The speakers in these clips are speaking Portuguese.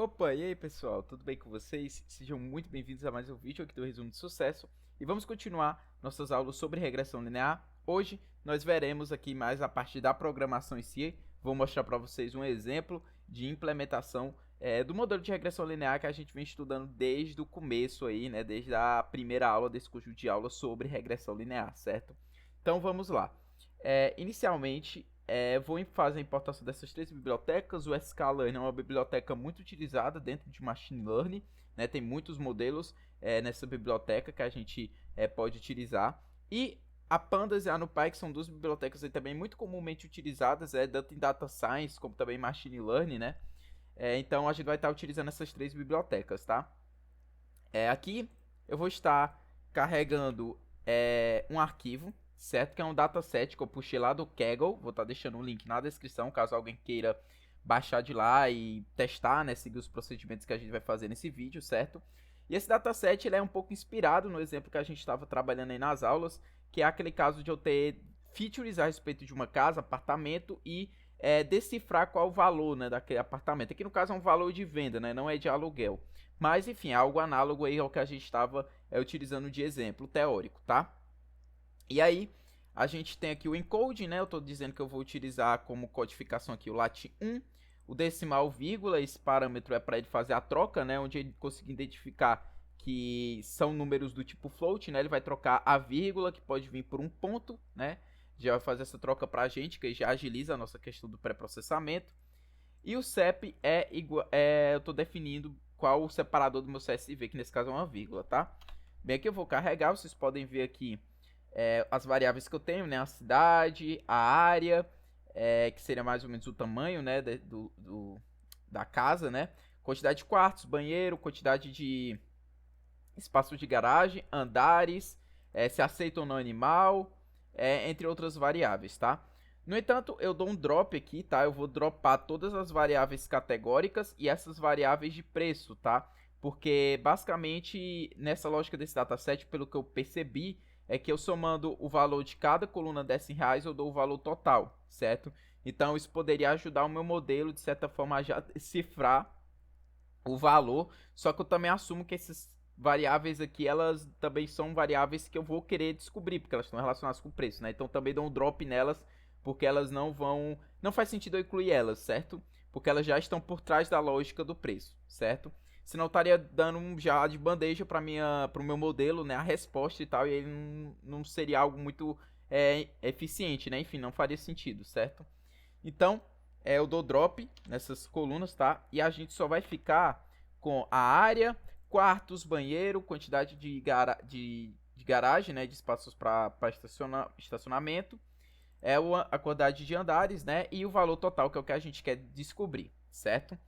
Opa, e aí pessoal, tudo bem com vocês? Sejam muito bem-vindos a mais um vídeo aqui do Resumo de Sucesso e vamos continuar nossas aulas sobre regressão linear. Hoje nós veremos aqui mais a parte da programação em si, vou mostrar para vocês um exemplo de implementação do modelo de regressão linear que a gente vem estudando desde o começo aí, né, desde a primeira aula desse conjunto de aulas sobre regressão linear, certo? Então vamos lá. Inicialmente, vou fazer a importação dessas três bibliotecas. O sklearn é uma biblioteca muito utilizada dentro de Machine Learning, né? Tem muitos modelos nessa biblioteca que a gente pode utilizar. E a Pandas e a NumPy, que são duas bibliotecas aí também muito comumente utilizadas, tanto em Data Science como também Machine Learning, né? Então a gente vai estar utilizando essas três bibliotecas, tá? Aqui eu vou estar carregando um arquivo, certo? Que é um dataset que eu puxei lá do Kaggle. Vou estar deixando um link na descrição, caso alguém queira baixar de lá e testar, né? Seguir os procedimentos que a gente vai fazer nesse vídeo, certo? E esse dataset ele é um pouco inspirado no exemplo que a gente estava trabalhando aí nas aulas, que é aquele caso de eu ter features a respeito de uma casa, apartamento e decifrar qual o valor, né, daquele apartamento. Aqui no caso é um valor de venda, né? Não é de aluguel. Mas enfim, é algo análogo aí ao que a gente estava utilizando de exemplo teórico, tá? E aí, a gente tem aqui o encode, né? Eu estou dizendo que eu vou utilizar como codificação aqui o lat1, o decimal vírgula, esse parâmetro é para ele fazer a troca, né? Onde ele conseguir identificar que são números do tipo float, né? Ele vai trocar a vírgula, que pode vir por um ponto, né? Já vai fazer essa troca para a gente, que já agiliza a nossa questão do pré-processamento. E o CEP eu estou definindo qual o separador do meu CSV, que nesse caso é uma vírgula, tá? Bem, aqui eu vou carregar, vocês podem ver aqui as variáveis que eu tenho, né? A cidade, a área, que seria mais ou menos o tamanho, né? Da casa, né? Quantidade de quartos, banheiro, quantidade de espaço de garagem, andares, se aceita ou não animal, entre outras variáveis, tá? No entanto, eu dou um drop aqui, tá? Eu vou dropar todas as variáveis categóricas e essas variáveis de preço, tá? Porque, basicamente, nessa lógica desse dataset, pelo que eu percebi, é que eu somando o valor de cada coluna dessa em reais, eu dou o valor total, certo? Então, isso poderia ajudar o meu modelo, de certa forma, a já decifrar o valor, só que eu também assumo que essas variáveis aqui, elas também são variáveis que eu vou querer descobrir, porque elas estão relacionadas com o preço, né? Então, também dou um drop nelas, porque elas não faz sentido eu incluir elas, certo? Porque elas já estão por trás da lógica do preço, certo? Senão eu estaria dando já de bandeja para o meu modelo, né, a resposta e tal, e ele não seria algo muito eficiente, né? Enfim, não faria sentido, certo? Então, eu dou drop nessas colunas, tá? E a gente só vai ficar com a área, quartos, banheiro, quantidade de garagem, né, de espaços para estacionamento, a quantidade de andares, né, e o valor total, que é o que a gente quer descobrir, certo?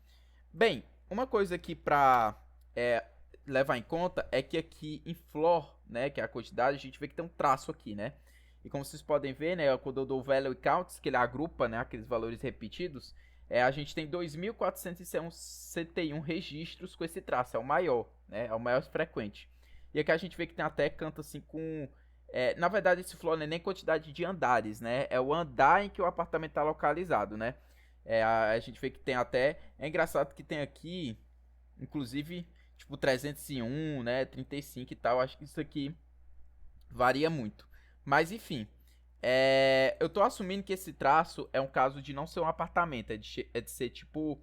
Bem, uma coisa aqui para levar em conta é que aqui em floor, né, que é a quantidade, a gente vê que tem um traço aqui, né? E como vocês podem ver, né, quando eu dou value counts, que ele agrupa, né, aqueles valores repetidos, a gente tem 2.461 registros com esse traço, é o maior, né, é o mais frequente. E aqui a gente vê que tem até canto assim com... na verdade, esse floor não é nem quantidade de andares, né, é o andar em que o apartamento está localizado, né. A gente vê que tem até... É engraçado que tem aqui, inclusive, tipo 301, né, 35 e tal. Acho que isso aqui varia muito. Mas, enfim, eu tô assumindo que esse traço é um caso de não ser um apartamento. É de ser, tipo,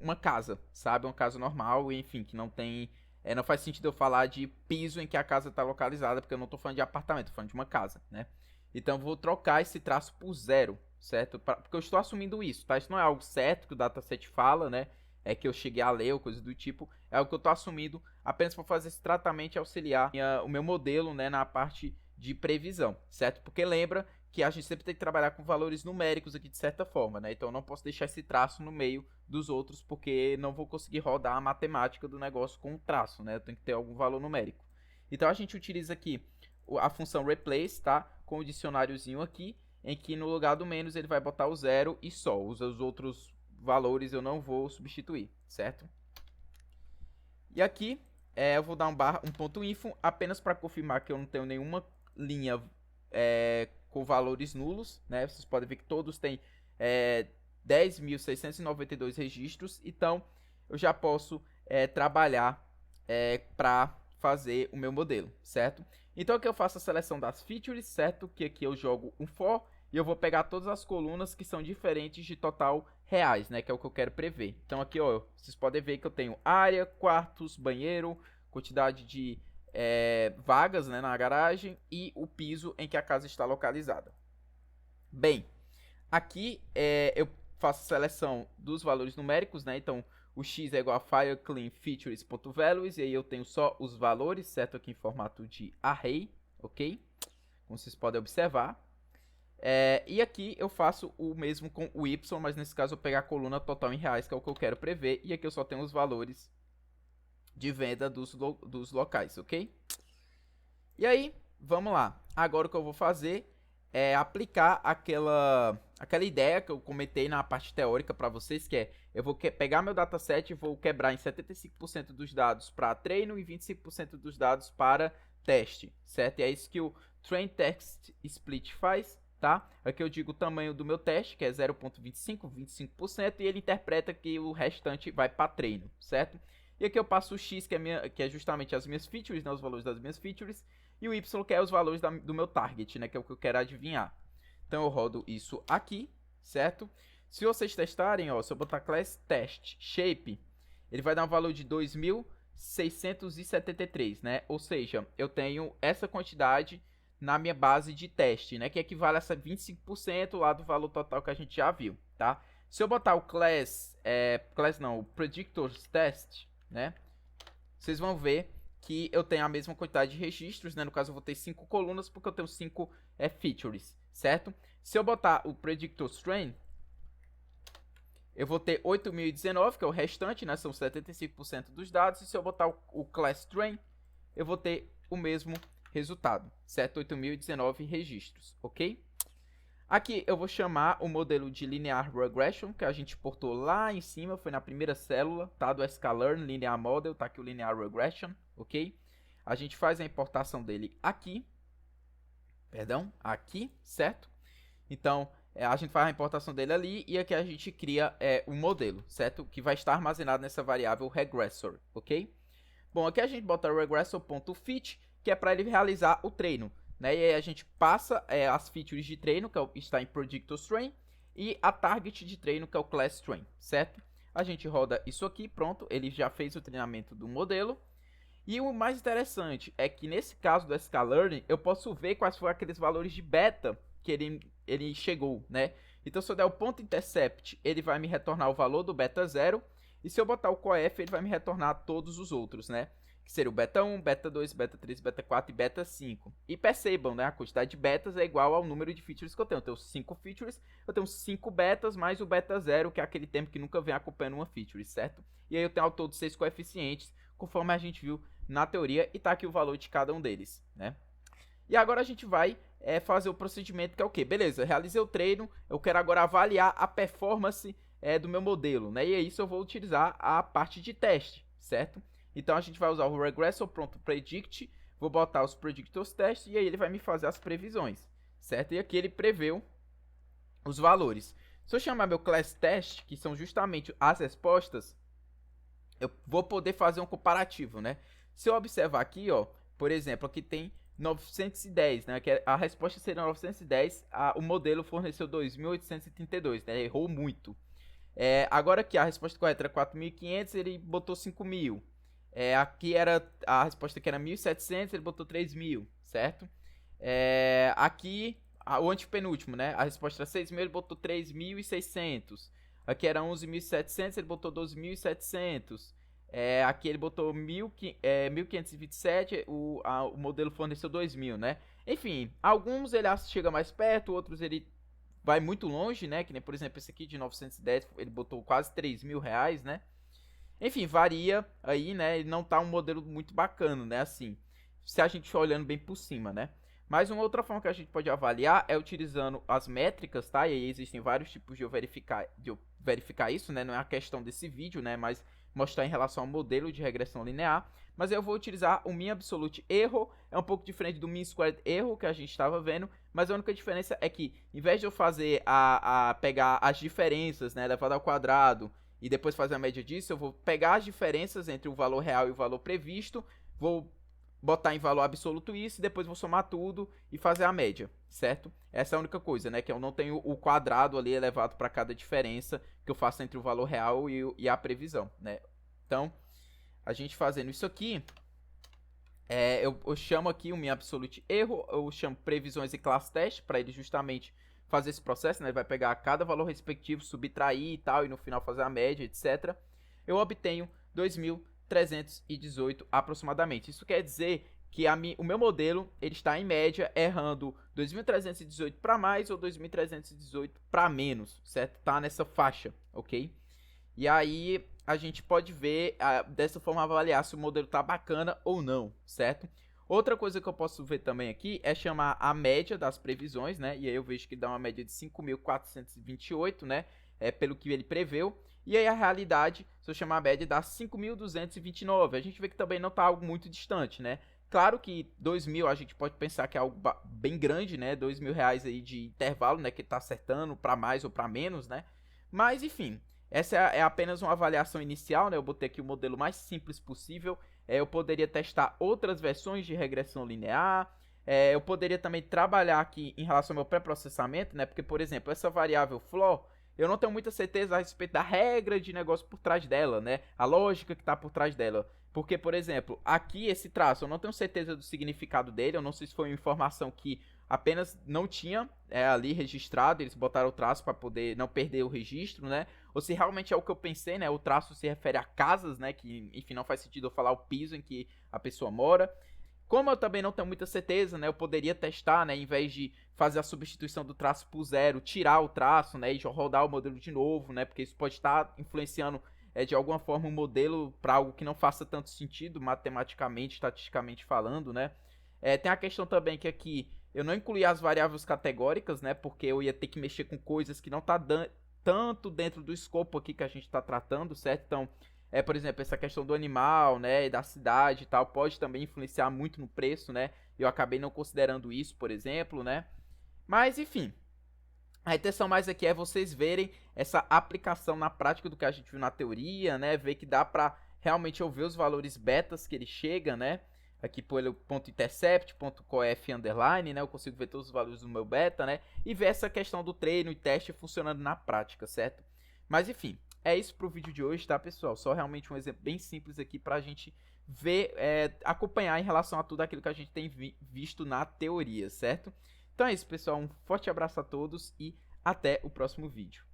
uma casa, sabe? Uma casa normal, enfim, que não tem... não faz sentido eu falar de piso em que a casa está localizada, porque eu não tô falando de apartamento, tô falando de uma casa, né? Então, eu vou trocar esse traço por zero, certo? Porque eu estou assumindo isso, tá? Isso não é algo certo que o dataset fala, né? É que eu cheguei a ler ou coisa do tipo. É o que eu estou assumindo apenas para fazer esse tratamento e auxiliar o meu modelo, né, na parte de previsão, certo? Porque lembra que a gente sempre tem que trabalhar com valores numéricos aqui de certa forma, né? Então eu não posso deixar esse traço no meio dos outros, porque não vou conseguir rodar a matemática do negócio com o traço, né? Eu tenho que ter algum valor numérico. Então a gente utiliza aqui a função replace, tá? Com o dicionáriozinho aqui, em que no lugar do menos ele vai botar o zero e só. Os outros valores eu não vou substituir, certo? E aqui eu vou dar um ponto info apenas para confirmar que eu não tenho nenhuma linha com valores nulos, né? Vocês podem ver que todos têm 10.692 registros, então eu já posso trabalhar para fazer o meu modelo, certo? Então aqui eu faço a seleção das features, certo? Que aqui eu jogo um for e eu vou pegar todas as colunas que são diferentes de total reais, né? Que é o que eu quero prever. Então aqui, ó, vocês podem ver que eu tenho área, quartos, banheiro, quantidade de vagas, né, na garagem e o piso em que a casa está localizada. Bem, aqui eu faço a seleção dos valores numéricos, né? Então o x é igual a filecleanFeatures.values e aí eu tenho só os valores, certo? Aqui em formato de array, ok? Como vocês podem observar. E aqui eu faço o mesmo com o y, mas nesse caso eu pegar a coluna total em reais, que é o que eu quero prever. E aqui eu só tenho os valores de venda dos locais, ok? E aí, vamos lá. Agora o que eu vou fazer é aplicar aquela ideia que eu comentei na parte teórica para vocês, que é, eu vou pegar meu dataset e vou quebrar em 75% dos dados para treino e 25% dos dados para teste, certo? E é isso que o Train Text Split faz, tá? Aqui eu digo o tamanho do meu teste, que é 0.25, 25%, e ele interpreta que o restante vai para treino, certo? E aqui eu passo o x, que é justamente as minhas features, né, os valores das minhas features, e o y, que é os valores do meu target, né, que é o que eu quero adivinhar. Então eu rodo isso aqui, certo? Se vocês testarem, ó, se eu botar class test shape, ele vai dar um valor de 2.673, né? Ou seja, eu tenho essa quantidade na minha base de teste, né, que equivale a essa 25% lá do valor total que a gente já viu, tá? Se eu botar o o predictors test, né, vocês vão ver que eu tenho a mesma quantidade de registros, né? No caso eu vou ter 5 colunas porque eu tenho 5 features, certo? Se eu botar o predictor train, eu vou ter 8.019, que é o restante, né? São 75% dos dados. E se eu botar o class train, eu vou ter o mesmo resultado, certo? 8.019 registros, ok? Aqui eu vou chamar o modelo de Linear Regression, que a gente portou lá em cima, foi na primeira célula, tá? Do sklearn Linear Model, tá aqui o Linear Regression, ok? A gente faz a importação dele aqui, aqui, certo? Então, a gente faz a importação dele ali e aqui a gente cria um modelo, certo? Que vai estar armazenado nessa variável regressor, ok? Bom, aqui a gente bota regressor.fit, que é para ele realizar o treino, né? E aí a gente passa as features de treino, que está em predictor train, e a target de treino, que é o class train, certo? A gente roda isso aqui, pronto, ele já fez o treinamento do modelo. E o mais interessante é que nesse caso do sklearn, eu posso ver quais foram aqueles valores de beta que ele chegou, né? Então se eu der o ponto intercept, ele vai me retornar o valor do beta 0, e se eu botar o coef, ele vai me retornar todos os outros, né? Que seria o beta 1, beta 2, beta 3, beta 4 e beta 5. E percebam, né? A quantidade de betas é igual ao número de features que eu tenho. Eu tenho 5 features, eu tenho 5 betas mais o beta 0, que é aquele tempo que nunca vem acompanhando uma feature, certo? E aí eu tenho ao todo 6 coeficientes, conforme a gente viu na teoria, e tá aqui o valor de cada um deles, né? E agora a gente vai fazer o procedimento que é o quê? Beleza, realizei o treino, eu quero agora avaliar a performance do meu modelo, né? E é isso eu vou utilizar a parte de teste, certo? Então a gente vai usar o regressor.predict, vou botar os predictors test e aí ele vai me fazer as previsões, certo? E aqui ele preveu os valores. Se eu chamar meu class test, que são justamente as respostas, eu vou poder fazer um comparativo, né? Se eu observar aqui, ó, por exemplo, aqui tem 910, né? Que a resposta seria 910, o modelo forneceu 2.832, né? Errou muito. Agora aqui a resposta correta era 4.500, ele botou 5.000. Aqui era a resposta que era 1.700, ele botou 3.000, certo? Aqui o antepenúltimo, né? A resposta era 6.000, ele botou 3.600. Aqui era 11.700, ele botou 12.700. Aqui ele botou 1.527, o modelo forneceu 2.000, né? Enfim, alguns ele chega mais perto, outros ele vai muito longe, né? Que nem, por exemplo, esse aqui de 910, ele botou quase 3.000 reais, né? Enfim, varia aí, né? Ele não tá um modelo muito bacana, né? Assim, se a gente for olhando bem por cima, né? Mas uma outra forma que a gente pode avaliar é utilizando as métricas, tá? E aí existem vários tipos de eu verificar isso, né? Não é a questão desse vídeo, né? Mas mostrar em relação ao modelo de regressão linear. Mas eu vou utilizar o mean absolute error, é um pouco diferente do mean squared error que a gente estava vendo, mas a única diferença é que, em vez de eu fazer pegar as diferenças, né, elevado ao quadrado, e depois fazer a média disso, eu vou pegar as diferenças entre o valor real e o valor previsto, vou botar em valor absoluto isso e depois vou somar tudo e fazer a média, certo? Essa é a única coisa, né? Que eu não tenho o quadrado ali elevado para cada diferença que eu faço entre o valor real e a previsão, né? Então, a gente fazendo isso aqui, eu chamo aqui o meu absolute erro, eu chamo previsões e classe teste para ele justamente fazer esse processo, né? Ele vai pegar cada valor respectivo, subtrair e tal, e no final fazer a média, etc. Eu obtenho 2.318 aproximadamente. Isso quer dizer que o meu modelo ele está em média errando 2.318 para mais ou 2.318 para menos, certo? Tá nessa faixa, ok? E aí a gente pode ver, dessa forma, avaliar se o modelo tá bacana ou não, certo? Outra coisa que eu posso ver também aqui é chamar a média das previsões, né? E aí eu vejo que dá uma média de 5.428, né? Pelo que ele preveu. E aí a realidade, se eu chamar a média, dá 5.229. A gente vê que também não tá algo muito distante, né? Claro que 2.000 a gente pode pensar que é algo bem grande, né? R$ 2.000 aí de intervalo, né? Que tá acertando para mais ou para menos, né? Mas enfim, essa é apenas uma avaliação inicial, né? Eu botei aqui o modelo mais simples possível. Eu poderia testar outras versões de regressão linear. Eu poderia também trabalhar aqui em relação ao meu pré-processamento, né? Porque, por exemplo, essa variável floor, eu não tenho muita certeza a respeito da regra de negócio por trás dela, né? A lógica que está por trás dela. Porque, por exemplo, aqui esse traço, eu não tenho certeza do significado dele. Eu não sei se foi uma informação que apenas não tinha ali registrado. Eles botaram o traço para poder não perder o registro, né? Ou se realmente é o que eu pensei, né? O traço se refere a casas, né? Que, enfim, não faz sentido eu falar o piso em que a pessoa mora. Como eu também não tenho muita certeza, né? Eu poderia testar, né? Em vez de fazer a substituição do traço por zero, tirar o traço, né? E rodar o modelo de novo, né? Porque isso pode estar influenciando de alguma forma o modelo para algo que não faça tanto sentido matematicamente, estatisticamente falando, né? Tem a questão também que aqui eu não incluí as variáveis categóricas, né? Porque eu ia ter que mexer com coisas que não tá tanto dentro do escopo aqui que a gente está tratando, certo? Então, por exemplo, essa questão do animal, né, e da cidade e tal, pode também influenciar muito no preço, né? Eu acabei não considerando isso, por exemplo, né? Mas, enfim, a intenção mais aqui é vocês verem essa aplicação na prática do que a gente viu na teoria, né? Ver que dá para realmente eu ver os valores betas que ele chega, né? Aqui pelo ponto intercept, ponto coef underline, né? Eu consigo ver todos os valores do meu beta, né? E ver essa questão do treino e teste funcionando na prática, certo? Mas enfim, é isso pro vídeo de hoje, tá, pessoal? Só realmente um exemplo bem simples aqui pra gente ver, acompanhar em relação a tudo aquilo que a gente tem visto na teoria, certo? Então é isso, pessoal. Um forte abraço a todos e até o próximo vídeo.